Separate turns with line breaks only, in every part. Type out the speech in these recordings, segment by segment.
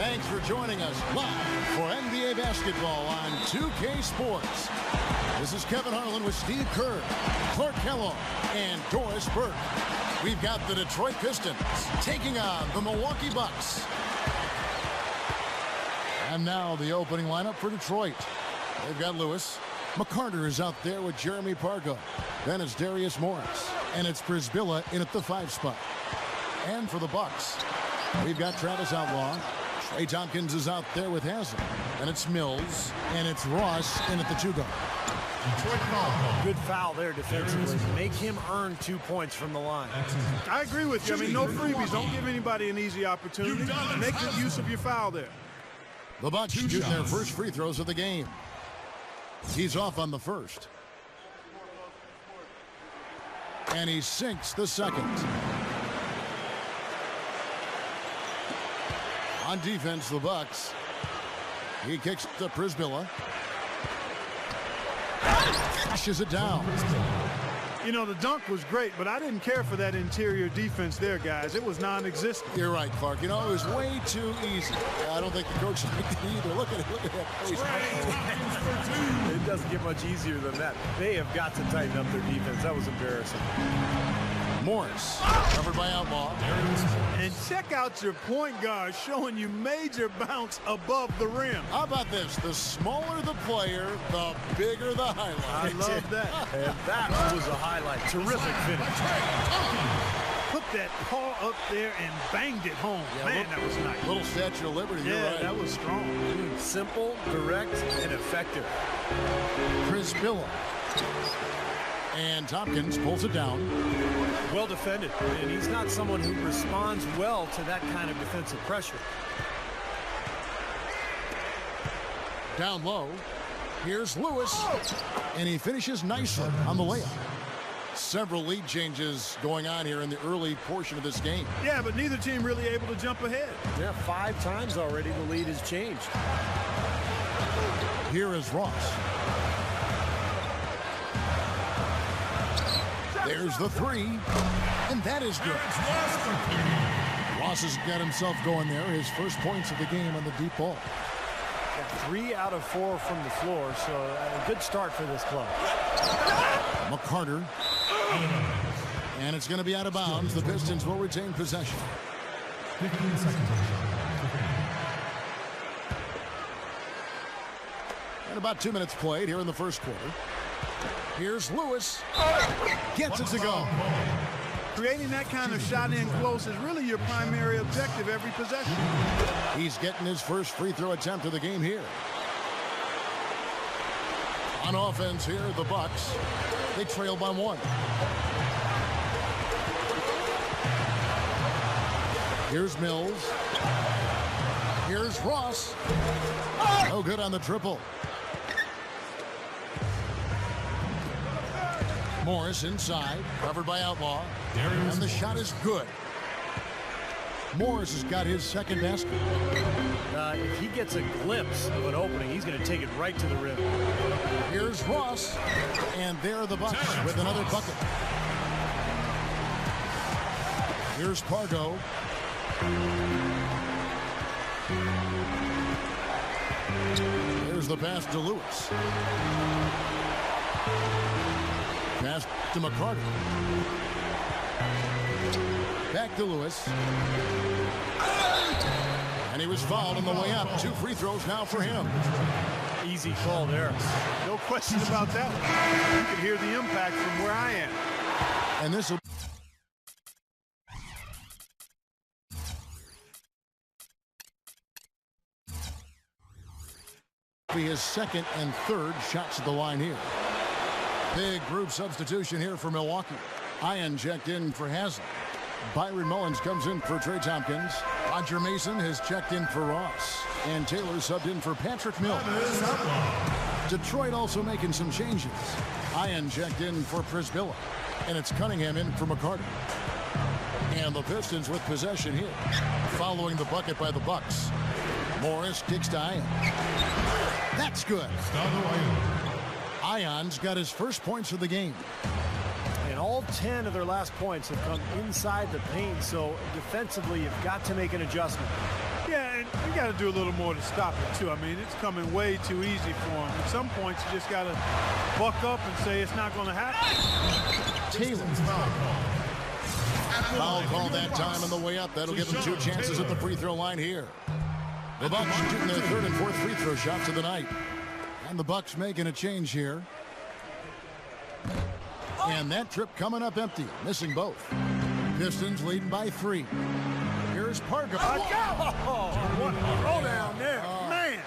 Thanks for joining us live for NBA basketball on 2K Sports. This is Kevin Harlan with Steve Kerr, Clark Kellogg, and Doris Burke. We've got the Detroit Pistons taking on the Milwaukee Bucks. And now the opening lineup for Detroit. They've got Lewis. McCarter is out there with Jeremy Pargo. Then it's Darius Morris. And it's Brisbilla in at the 5 spot. And for the Bucks, we've got Travis Outlaw. Trey Tompkins is out there with Haslem. And it's Mills. And it's Ross in at the 2 guard.
Good foul there defensively. Make him earn 2 points from the line.
I agree with you. I mean, no freebies. Don't give anybody an easy opportunity. Make good use of your foul there.
The Bucks shooting their first free throws of the game. He's off on the first. And he sinks the second. On defense, the Bucks. He kicks to Brisbilla. Pushes it down.
You know, the dunk was great, but I didn't care for that interior defense there, guys. It was non-existent.
You're right, Clark. You know, it was way too easy. I don't think the coach liked it either. Look at it. Look at that face.
It doesn't get much easier than that. They have got to tighten up their defense. That was embarrassing.
Morris, covered by Outlaw.
And check out your point guard showing you major bounce above the rim.
How about this? The smaller the player, the bigger the highlight.
I love that.
And that was a highlight. Terrific finish.
Put that paw up there and banged it home.
Yeah,
man, that was nice.
Little Statue of Liberty.
Yeah,
You're right.
that was strong.
Simple, direct, and effective.
Brisbilla. And Tompkins pulls it down.
Well defended, and he's not someone who responds well to that kind of defensive pressure.
Down low. Here's Lewis. And he finishes nicely on the layup. Several lead changes going on here in the early portion of this game.
Yeah, but neither team really able to jump ahead.
Yeah, 5 times already the lead has changed.
Here is Ross. There's the 3, and that is good. Ross has got himself going there. His first points of the game on the deep ball.
3 out of 4 from the floor, so a good start for this club.
McCarter. And it's going to be out of bounds. The Pistons will retain possession.
15 seconds.
And about 2 minutes played here in the first quarter. Here's Lewis. Gets it to go.
Creating that kind of shot in close is really your primary objective every possession.
He's getting his first free throw attempt of the game here. On offense here, the Bucks. They trail by 1. Here's Mills. Here's Ross. No good on the triple. Morris inside, covered by Outlaw. And the shot is good. Morris has got his second basket.
If he gets a glimpse of an opening, he's going to take it right to the rim.
Here's Ross. And there are the Bucks with another bucket. Here's Pargo. There's the pass to Lewis. Pass to McCarter. Back to Lewis. And he was fouled on the way up. 2 free throws now for him.
Easy call there.
No question about that one. You can hear the impact from where I am.
And this will be his second and third shots at the line here. Big group substitution here for Milwaukee. Ian checked in for Haslem. Byron Mullins comes in for Trey Tompkins. Roger Mason has checked in for Ross. And Taylor subbed in for Patrick Mills. Detroit also making some changes. Ian checked in for Brisbilla. And it's Cunningham in for McCarter. And the Pistons with possession here. Following the bucket by the Bucks. Morris kicks to Ian. That's good. Ion's got his first points of the game.
And all 10 of their last points have come inside the paint, so defensively you've got to make an adjustment.
Yeah, and you got to do a little more to stop it, too. I mean, it's coming way too easy for him. At some points, you just got to buck up and say it's not going to happen.
Taylor's foul call that time on the way up. That'll give them 2 chances at the free throw line here. The Bucks shooting their 3rd and 4th free throw shots of the night. And the Bucks making a change here. And that trip coming up empty, missing both. Pistons leading by 3. Here's Parker.
What a throw down there. Man.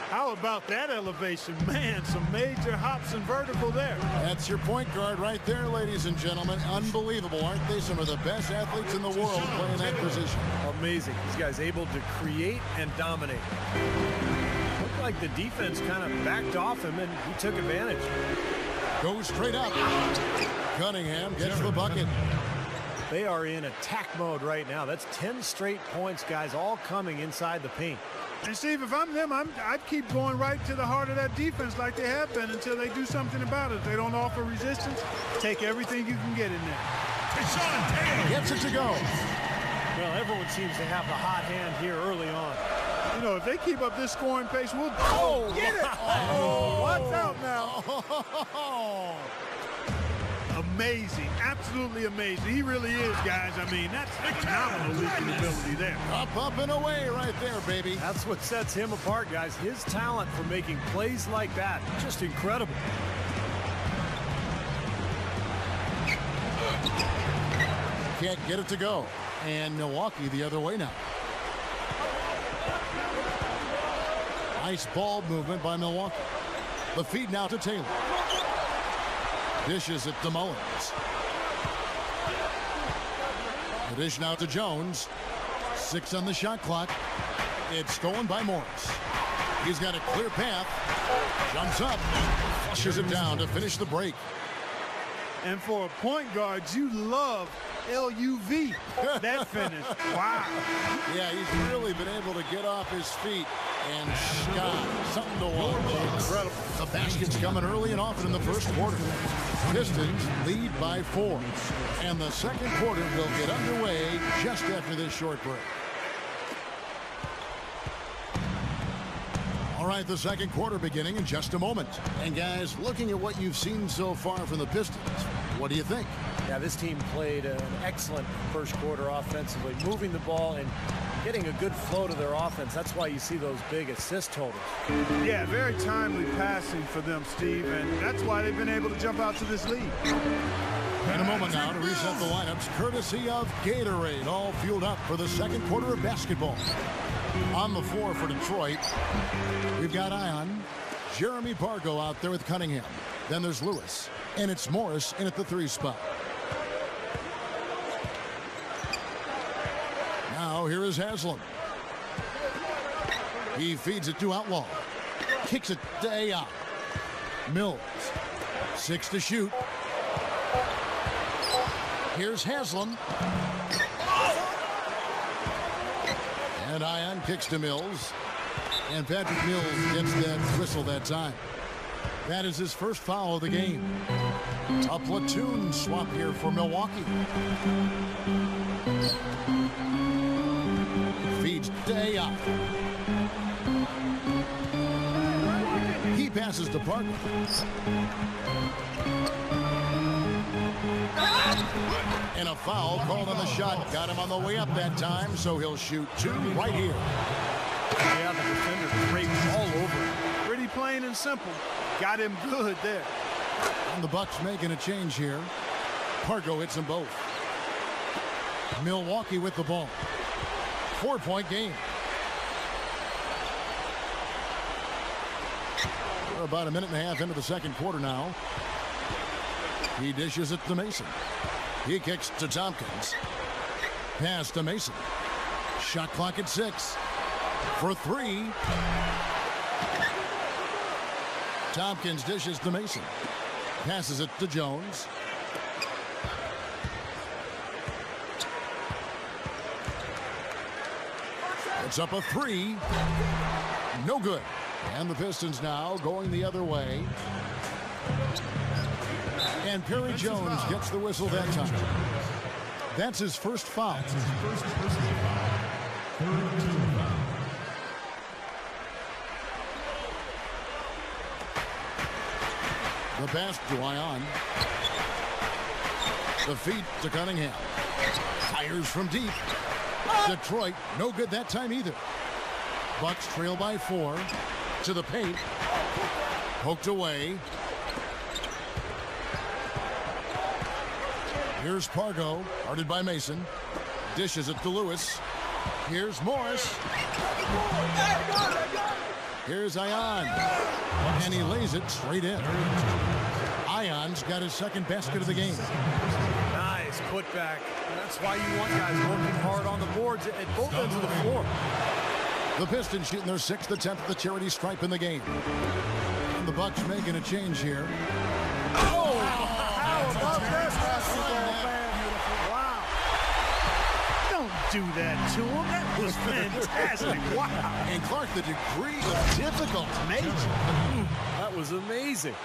How about that elevation? Man, some major hops and vertical there.
That's your point guard right there, ladies and gentlemen. Unbelievable, aren't they? Some of the best athletes in the world playing that position.
Amazing. These guys able to create and dominate. Looked like the defense kind of backed off him, and he took advantage.
Goes straight up. Cunningham gets the bucket.
They are in attack mode right now. That's 10 straight points, guys, all coming inside the paint.
And Steve, if I'm them, I'd keep going right to the heart of that defense like they have been until they do something about it. If they don't offer resistance, take everything you can get in there.
Gets it to go.
Well, everyone seems to have the hot hand here early on.
You know, if they keep up this scoring pace, we'll... Oh, get it! Oh, watch out now. Amazing. Absolutely amazing. He really is, guys. I mean, that's phenomenal leaping ability there.
Up and away right there, baby.
That's what sets him apart, guys. His talent for making plays like that, just incredible.
Can't get it to go. And Milwaukee the other way now. Nice ball movement by Milwaukee. The feed now to Taylor. Dishes it to Mullins. The dish now to Jones. 6 on the shot clock. It's stolen by Morris. He's got a clear path. Jumps up. Flushes it down to finish the break.
And for a point guard, you love LUV, that finish. Wow.
Yeah, he's really been able to get off his feet and shot something to watch. Incredible. The basket's coming early and often in the first quarter. Pistons lead by 4. And the second quarter will get underway just after this short break. All right, the second quarter beginning in just a moment. And guys, looking at what you've seen so far from the Pistons, what do you think?
Yeah, this team played an excellent first quarter offensively, moving the ball and getting a good flow to their offense. That's why you see those big assist totals.
Yeah, very timely passing for them, Steve, and that's why they've been able to jump out to this lead.
In a moment now to reset the lineups, courtesy of Gatorade, all fueled up for the second quarter of basketball. On the floor for Detroit, we've got Ion, Jeremy Pargo out there with Cunningham. Then there's Lewis, and it's Morris in at the 3 spot. Now here is Haslam. He feeds it to Outlaw. Kicks it to A.I. Mills. 6 to shoot. Here's Haslam. And Ion kicks to Mills. And Patrick Mills gets that whistle that time. That is his first foul of the game. A platoon swap here for Milwaukee. Feeds to A.I. He passes to Parker. And a foul called on the shot. Got him on the way up that time, so he'll shoot 2 right here.
Yeah, the defender breaks all over him.
Pretty plain and simple. Got him good there.
And the Bucks making a change here. Pargo hits them both. Milwaukee with the ball. 4-point game. We're about a minute and a half into the second quarter now. He dishes it to Mason. He kicks to Tompkins. Pass to Mason. Shot clock at 6. For 3. Tompkins dishes to Mason. Passes it to Jones. It's up a 3. No good. And the Pistons now going the other way. And Perry Jones gets the whistle that time. That's his first foul.
Third team foul.
The pass to Ion. The feed to Cunningham. Fires from deep. Detroit, no good that time either. Bucks trail by 4. To the paint. Poked away. Here's Pargo, guarded by Mason. Dishes it to Lewis. Here's Morris. Here's Ion. And he lays it straight in. Ion's got his second basket of the game.
Nice putback. That's why you want guys working hard on the boards at both ends of the floor.
The Pistons shooting their 6th attempt at the charity stripe in the game. And the Bucks making a change here.
Oh! How about that basketball, man? Wow.
Don't do that to him. That was fantastic. Wow.
And Clark, the degree of difficulty.
Amazing.
That was amazing.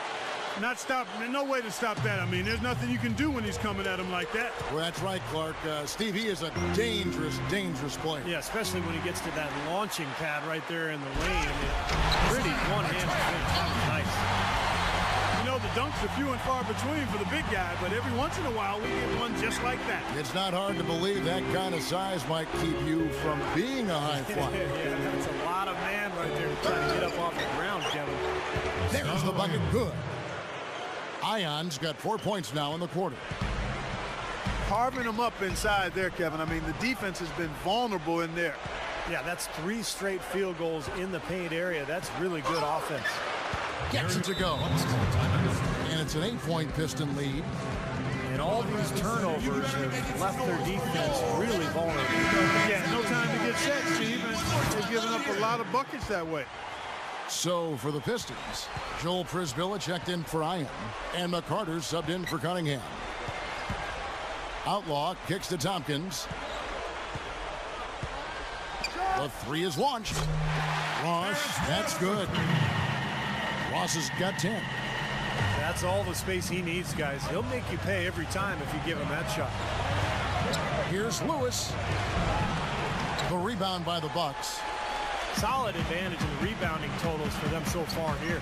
Not stop. No way to stop that. I mean, there's nothing you can do when he's coming at him like that.
Well, that's right, Clark. Steve, he is a dangerous, dangerous player.
Yeah, especially when he gets to that launching pad right there in the lane. Pretty one-handed finish. Nice.
You know, the dunks are few and far between for the big guy, but every once in a while we get one just like that.
It's not hard to believe that kind of size might keep you from being a high flyer.
Yeah, that's a lot of man right there to try to get up off the ground, Kevin.
There's the bucket. Good. Ion's got 4 points now in the quarter.
Carving them up inside there, Kevin. I mean, the defense has been vulnerable in there.
Yeah, that's 3 straight field goals in the paint area. That's really good offense.
Gets it to go. And it's an 8-point Piston lead.
And all these turnovers have left their defense really vulnerable.
Yeah, no time to get set, Steve, and they've given up a lot of buckets that way.
So for the Pistons, Joel Prisbilla checked in for Ion, and McCarter subbed in for Cunningham. Outlaw kicks to Tompkins. The 3 is launched. Ross, that's good. Ross has got 10.
That's all the space he needs, guys. He'll make you pay every time if you give him that shot.
Here's Lewis. The rebound by the Bucks.
Solid advantage in the rebounding totals for them so far here.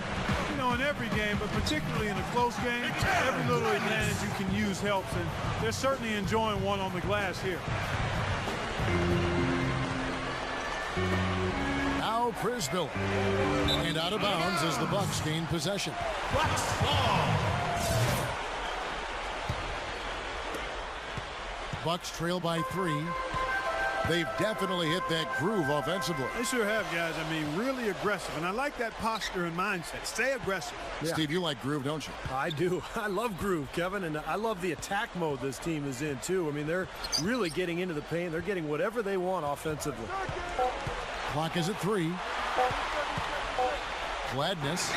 You know, in every game, but particularly in a close game, every little advantage you can use helps, and they're certainly enjoying one on the glass here.
Now Prisbilla. And out of bounds as the Bucks gain possession. Bucks ball. Bucks trail by 3. They've definitely hit that groove offensively.
They sure have, guys. I mean, really aggressive. And I like that posture and mindset. Stay aggressive.
Yeah. Steve, you like groove, don't you?
I do. I love groove, Kevin, and I love the attack mode this team is in, too. I mean, they're really getting into the paint. They're getting whatever they want offensively.
Clock is at 3. Gladness.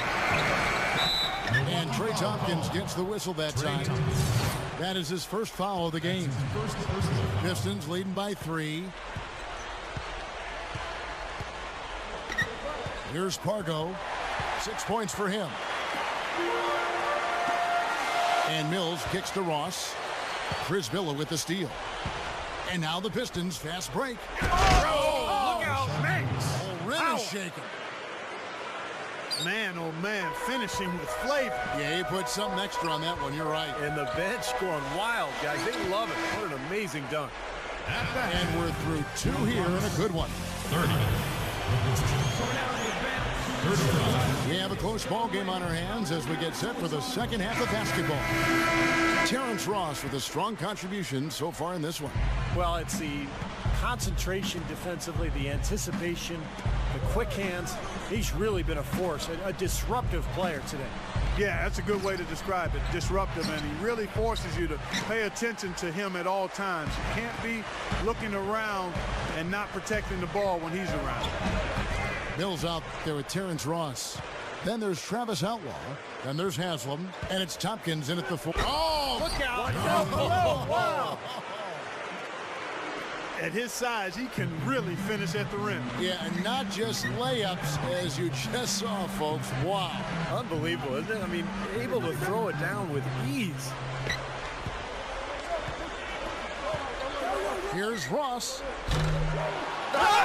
And Trey Tompkins gets the whistle that time. That is his first foul of the game. Pistons leading by 3. Here's Pargo. 6 points for him. And Mills kicks to Ross. Prisbilla with the steal. And now the Pistons fast break.
Oh, look out, man.
Really shaking.
Man, oh man, finishing with flavor.
Yeah, he put something extra on that one. You're right.
And the bench going wild, guys. They love it. What an amazing dunk.
And we're through 2 here and a good one.
30.
We have a close ball game on our hands as we get set for the second half of basketball. Terrence Ross with a strong contribution so far in this one.
Well, it's the concentration defensively, the anticipation, the quick hands. He's really been a force, a disruptive player today.
Yeah, that's a good way to describe it. Disruptive, and he really forces you to pay attention to him at all times. You can't be looking around and not protecting the ball when he's around.
Mills out there with Terrence Ross. Then there's Travis Outlaw. Then there's Haslam. And it's Tompkins in at the 4. Oh,
Look out!
Oh, wow. At his size, he can really finish at the rim.
yeah, and not just layups as you just saw, folks. Wow.
Unbelievable, isn't it? I mean, able to throw it down with ease.
Here's Ross.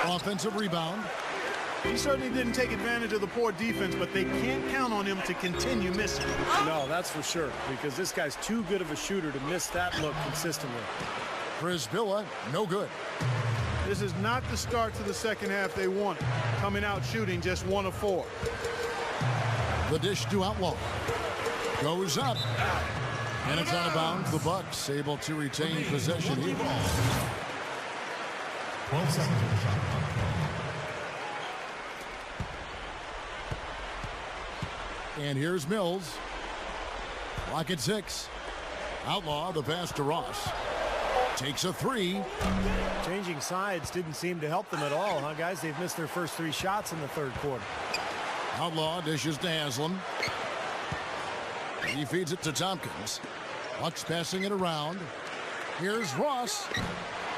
Offensive rebound.
He certainly didn't take advantage of the poor defense, but they can't count on him to continue missing.
No, that's for sure, because this guy's too good of a shooter to miss that look consistently.
Brisbilla, no good.
This is not the start to the second half they wanted. Coming out shooting just 1 of 4.
The dish to Outlaw. Goes up. And it's out of bounds. The Bucks able to retain possession here.
12 seconds on the shot clock.
And here's Mills. Lock at 6. Outlaw, the pass to Ross. Takes a 3.
Changing sides didn't seem to help them at all, huh, guys? They've missed their first 3 shots in the third quarter.
Outlaw dishes to Haslam. He feeds it to Tompkins. Bucks passing it around. Here's Ross.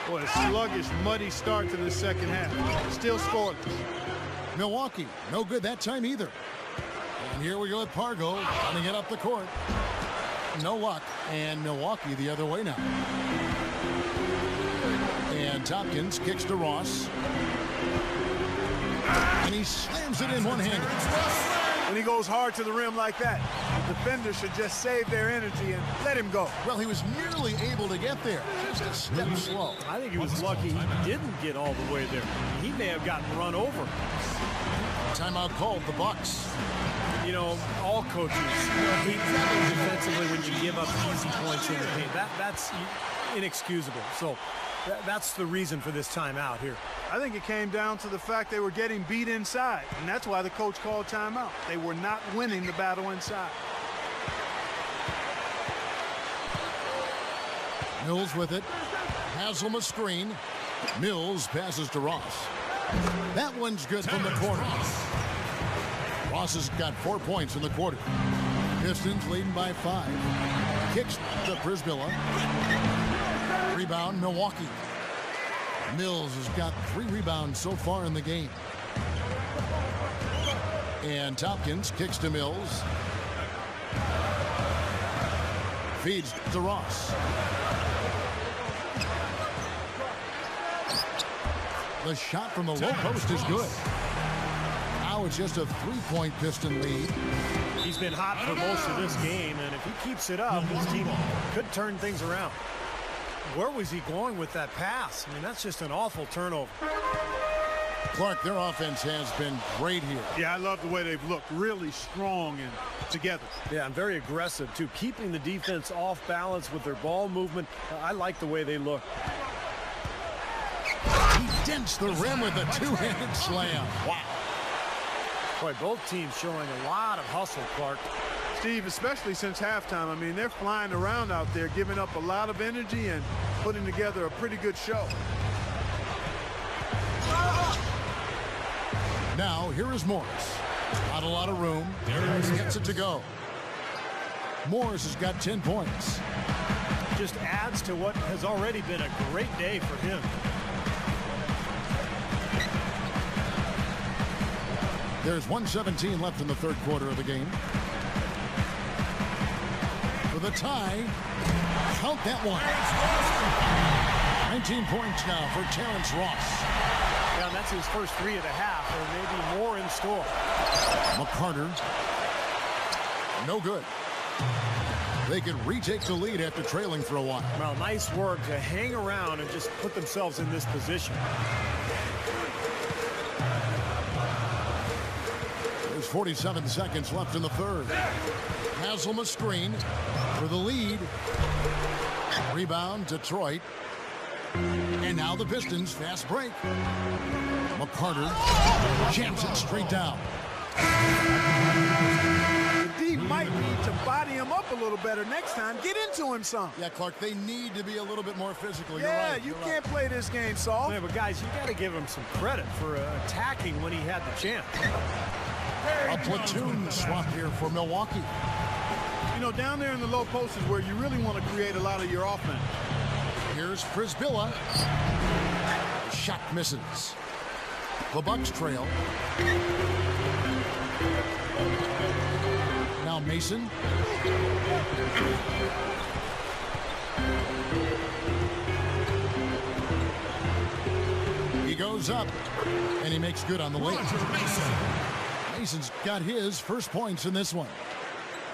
Boy, a sluggish, muddy start to the second half. Still scoreless.
Milwaukee, no good that time either. And here we go with Pargo trying to get up the court. No luck. And Milwaukee the other way now. And Tompkins kicks to Ross. And he slams it in one-handed.
When he goes hard to the rim like that, the defender should just save their energy and let him go.
Well, he was nearly able to get there. Just a step slow.
I think he was lucky he didn't get all the way there. He may have gotten run over.
Timeout called, the Bucks.
You know, all coaches hate defensively when you give up easy points in the paint. That's inexcusable. So that's the reason for this timeout here.
I think it came down to the fact they were getting beat inside, and that's why the coach called timeout. They were not winning the battle inside.
Mills with it. Haslam a screen. Mills passes to Ross. That one's good from the corner. Ross has got 4 points in the quarter. Pistons leading by 5. Kicks to Brisbilla. Rebound, Milwaukee. Mills has got 3 rebounds so far in the game. And Tompkins kicks to Mills. Feeds to Ross. The shot from the low post is good. Now it's just a 3-point Piston lead.
He's been hot for most of this game, and if he keeps it up, his team could turn things around. Where was he going with that pass? I mean, that's just an awful turnover.
Clark, their offense has been great here.
Yeah, I love the way they've looked. Really strong and together.
Yeah, and very aggressive, too. Keeping the defense off balance with their ball movement. I like the way they look.
He dents the rim with a 2-handed slam. Wow.
Boy, both teams showing a lot of hustle, Clark.
Steve, especially since halftime, I mean, they're flying around out there, giving up a lot of energy and putting together a pretty good show.
Now, here is Morris. Not a lot of room. Gets it to go. Morris has got 10 points.
Just adds to what has already been a great day for him.
There's 1:17 left in the third quarter of the game. For the tie, count that one. 19 points now for Terrence Ross.
Yeah, and that's his first 3 of the half, or maybe more in store.
McCarter, no good. They could retake the lead after trailing for a while.
Well, nice work to hang around and just put themselves in this position.
There's 47 seconds left in the third. Haslam a screen for the lead. Rebound, Detroit. And now the Pistons, fast break. McCarter jams it straight down.
The D might need to body him up a little better next time. Get into him some.
Yeah, Clark, they need to be a little bit more physical.
Yeah,
You're right.
you can't play this game soft.
Yeah, but guys, you got to give him some credit for attacking when he had the chance.
A platoon swap here for Milwaukee.
You know, down there in the low post is where you really want to create a lot of your offense.
Here's Brisbilla. Shot misses. The Bucks trail. Now Mason. He goes goes up, and he makes good on the lay. Mason's got his first points in this one.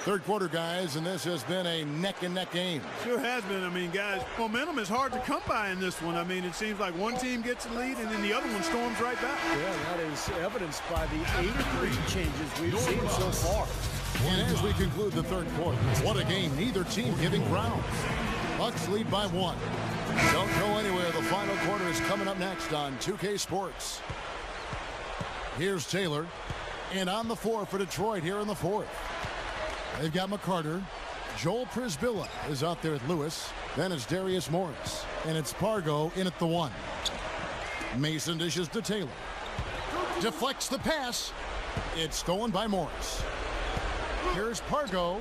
Third quarter, guys, and this has been a neck-and-neck game.
Sure has been. I mean, guys, momentum is hard to come by in this one. I mean, it seems like one team gets the lead, and then the other one storms right back.
Yeah, that is evidenced by the 8 changes we've seen so far.
And as we conclude the third quarter, what a game. Neither team giving ground. Bucks lead by 1. Don't go anywhere. The final quarter is coming up next on 2K Sports. Here's Taylor. And on the floor for Detroit here in the fourth. They've got McCarter. Joel Prisbilla is out there at Lewis. Then it's Darius Morris. And it's Pargo in at the 1. Mason dishes to Taylor. Deflects the pass. It's stolen by Morris. Here's Pargo.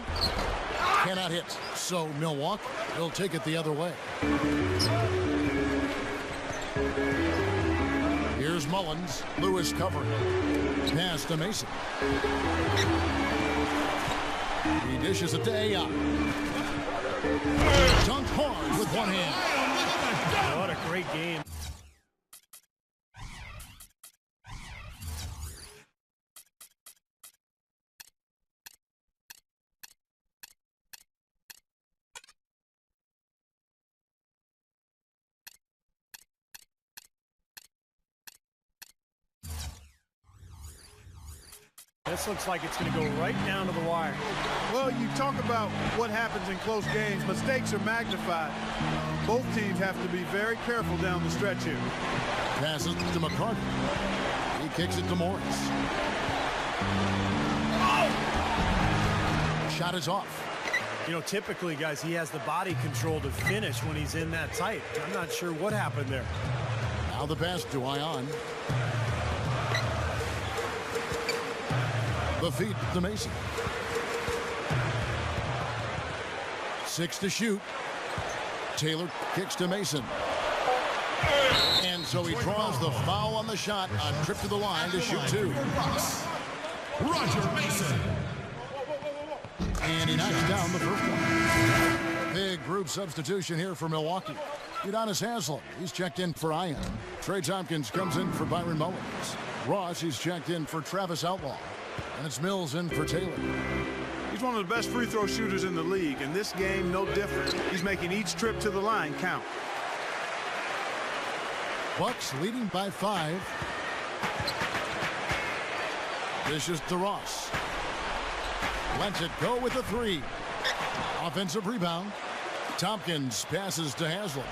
Cannot hit. So Milwaukee will take it the other way. Here's Mullins. Lewis covering. Pass to Mason. He dishes it to Ai. Dunked hard with one hand.
What a great game. This looks like it's going to go right down to the wire.
Well, you talk about what happens in close games. Mistakes are magnified. Both teams have to be very careful down the stretch here.
Passes to McCarty. He kicks it to Morris. Shot is off.
You know, typically, guys, he has the body control to finish when he's in that tight. I'm not sure what happened there.
Now the pass to Ion. The feed to Mason. 6 to shoot. Taylor kicks to Mason. And so he draws the foul on the shot on trip to the line to shoot 2.
Roger Mason.
And he knocks down the first one. Big group substitution here for Milwaukee. Udonis Haslem, he's checked in for Ion. Trey Tompkins comes in for Byron Mullins. Ross, he's checked in for Travis Outlaw. And it's Mills in for Taylor.
He's one of the best free throw shooters in the league. In this game, no different. He's making each trip to the line count.
Bucks leading by 5. Dishes to Ross. Lets it go with a 3. Offensive rebound. Tompkins passes to Haslem.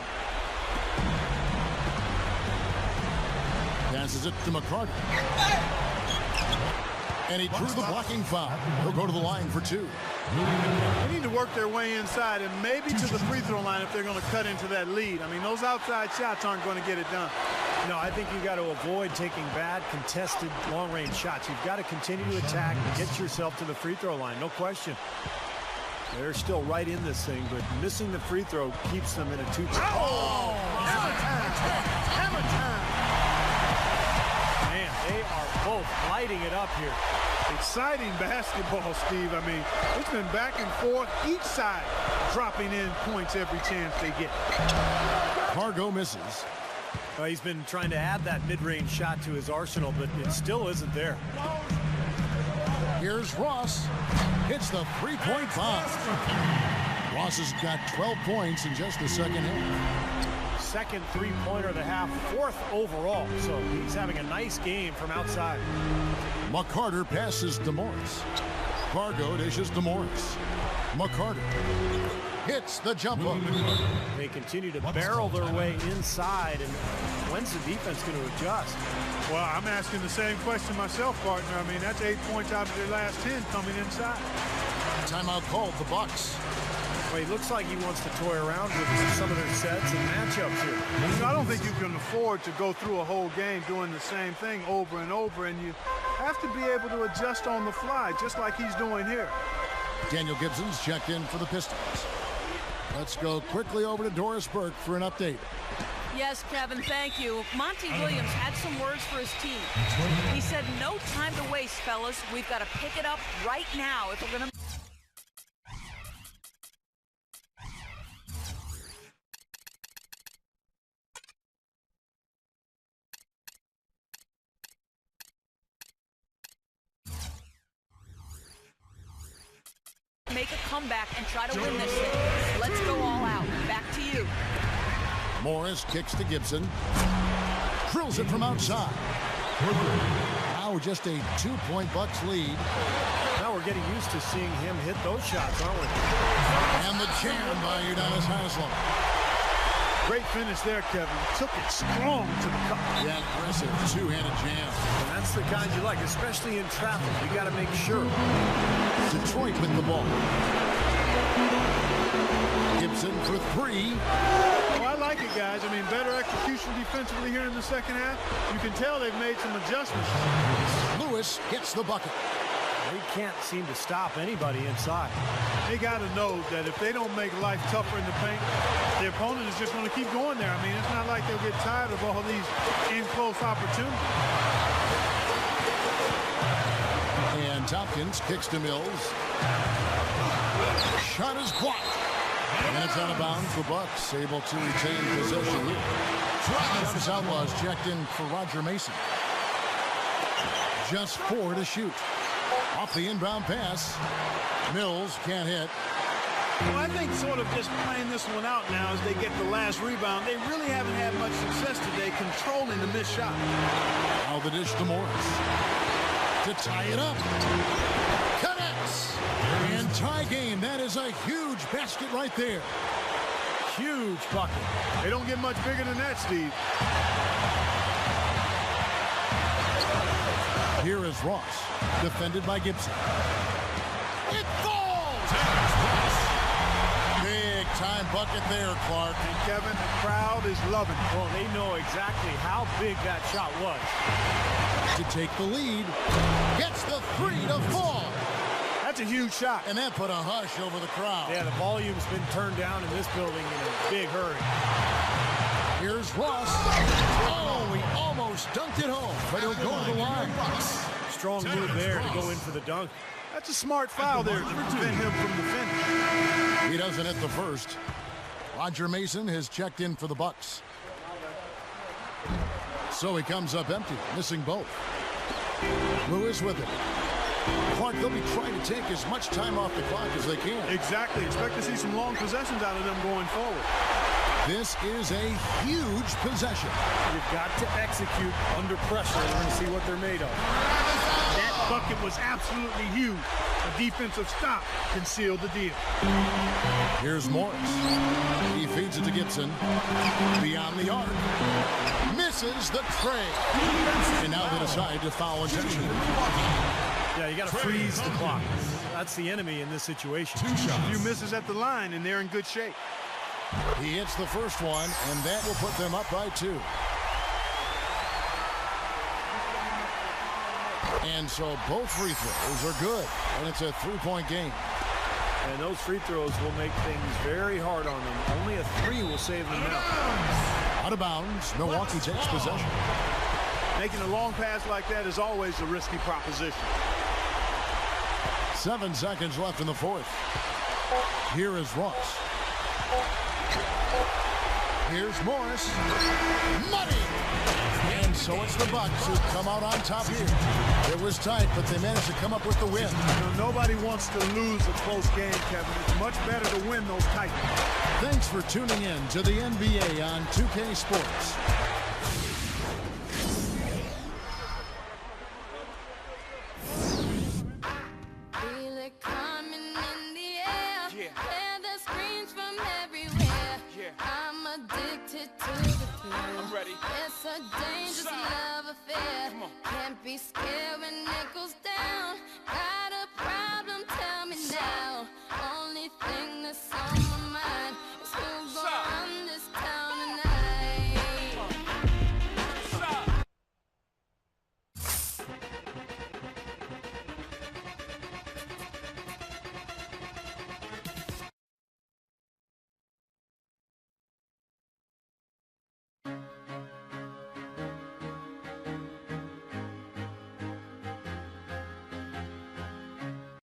Passes it to McCarty. And he drew the blocking foul. He'll go to the line for 2.
They need to work their way inside and maybe to the free throw line if they're going to cut into that lead. I mean, those outside shots aren't going to get it done.
No, I think you got to avoid taking bad, contested, long-range shots. You've got to continue to attack and get yourself to the free throw line, no question. They're still right in this thing, but missing the free throw keeps them in a 2.
Oh! Hammer time! Hammer time!
Man, they are both lighting it up here.
Exciting basketball, Steve. I mean, it's been back and forth, each side dropping in points every chance they get.
Pargo misses.
He's been trying to add that mid-range shot to his arsenal, but it still isn't there.
Here's Ross. Hits the three-point bomb. Ross has got 12 points in just the second half.
Second three-pointer of the half, 4th overall. So he's having a nice game from outside.
McCarter passes to Morris. Pargo dishes to Morris. McCarter hits the jump hook.
They continue to barrel their way inside, and when's the defense going to adjust?
Well, I'm asking the same question myself, partner. I mean, that's 8 points out of their last 10 coming inside.
Timeout called the Bucks.
Well, he looks like he wants to toy around with some of their sets and matchups here.
You know, I don't think you can afford to go through a whole game doing the same thing over and over, and you have to be able to adjust on the fly, just like he's doing here.
Daniel Gibson's checked in for the Pistons. Let's go quickly over to Doris Burke for an update.
Yes, Kevin, thank you. Monty Williams had some words for his team. He said, no time to waste, fellas. We've got to pick it up right now if we're going to make a comeback and try to win this thing. Let's go all out. Back to you.
Morris kicks to Gibson. Drills it from outside. Now just a 2-point Bucks lead.
Now we're getting used to seeing him hit those shots, aren't we?
And the jam by Udonis Haslem.
Great finish there, Kevin. Took it strong to the cup.
Yeah, aggressive two-handed jam.
And that's the kind you like, especially in traffic. You got to make sure.
Detroit with the ball. Gibson for three.
Oh, I like it, guys. I mean, better execution defensively here in the second half. You can tell they've made some adjustments.
Lewis gets the bucket.
They can't seem to stop anybody inside.
They got to know that if they don't make life tougher in the paint, the opponent is just going to keep going there. I mean, it's not like they'll get tired of all these in-close opportunities.
And Tompkins kicks to Mills. Shot is blocked. And it's out of bounds. The Bucks able to retain possession here. Travis Outlaws checked in for Roger Mason. Just 4 to shoot. Off the inbound pass. Mills can't hit.
Well, I think sort of just playing this one out now as they get the last rebound. They really haven't had much success today controlling the missed shot.
Now the dish to Morris. To tie it up. Connects. And tie game. That is a huge basket right there.
Huge bucket.
They don't get much bigger than that, Steve.
Here is Ross, defended by Gibson. It falls! Big time bucket there, Clark.
And Kevin, the crowd is loving it.
Well, they know exactly how big that shot was.
To take the lead, gets the 3 to fall.
That's a huge shot.
And that put a hush over the crowd.
Yeah, the volume's been turned down in this building in a big hurry.
Here's Ross. Oh, he almost dunked it home, but he'll go to the line.
Strong move there to go in for the dunk.
That's a smart foul there to prevent him from the finish.
He doesn't hit the first. Roger Mason has checked in for the Bucks. So he comes up empty, missing both. Lewis with it. Clark, they'll be trying to take as much time off the clock as they can.
Exactly. Expect to see some long possessions out of them going forward.
This is a huge possession.
You've got to execute under pressure and see what they're made of.
That bucket was absolutely huge. A defensive stop can seal the deal.
Here's Morris. He feeds it to Gibson. Beyond the arc. Misses the tray. And now they decide to foul intentionally.
Yeah, you got to freeze the clock. That's the enemy in this situation.
A few misses at the line, and they're in good shape.
He hits the first one, and that will put them up by 2. And so both free throws are good, and it's a 3-point game.
And those free throws will make things very hard on them. Only a 3 will save them now.
Out of bounds, Milwaukee takes possession.
Making a long pass like that is always a risky proposition.
7 seconds left in the fourth. Here is Ross. Here's Morris. Money! And so it's the Bucks who come out on top here. It was tight, but they managed to come up with the win.
You know, nobody wants to lose a close game, Kevin. It's much better to win those tight ones.
Thanks for tuning in to the NBA on 2K Sports.
Feel it coming in the air. Hear the screams from everywhere. I'm addicted to the thrill. I'm ready. It's a dangerous love affair. Can't be scared when it goes down.